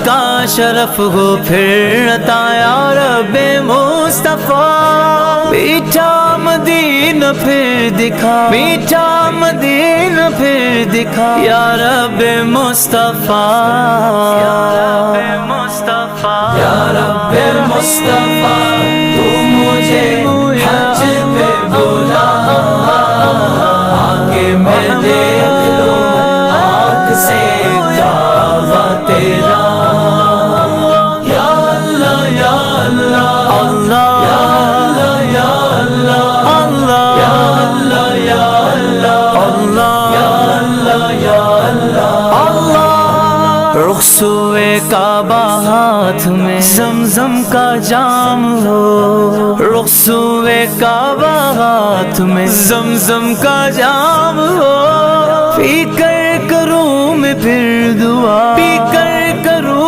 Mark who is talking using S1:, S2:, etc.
S1: کا شرف ہو پھر عطا یا رب مصطفیٰ، میٹھا مدینہ پھر دکھا، میٹھا مدینہ پھر دکھا یا رب مصطفیٰ، یا رب مصطفیٰ، یا رب مصطفیٰ، تو مجھے حج پہ بلا، آگے میں دیکھ لوں آنکھ سے کعبہ تیرا، یا اللہ یا اللہ اللہ، یا اللہ یا اللہ اللہ، یا اللہ یا اللہ اللہ، یا اللہ یا اللہ اللہ۔ رخسوئے کعبہ ہاتھ میں زمزم کا جام ہو، رخسوئے کعبہ ہاتھ میں زمزم کا جام ہو، پی کر کروں میں پھر دعا، پی کر کروں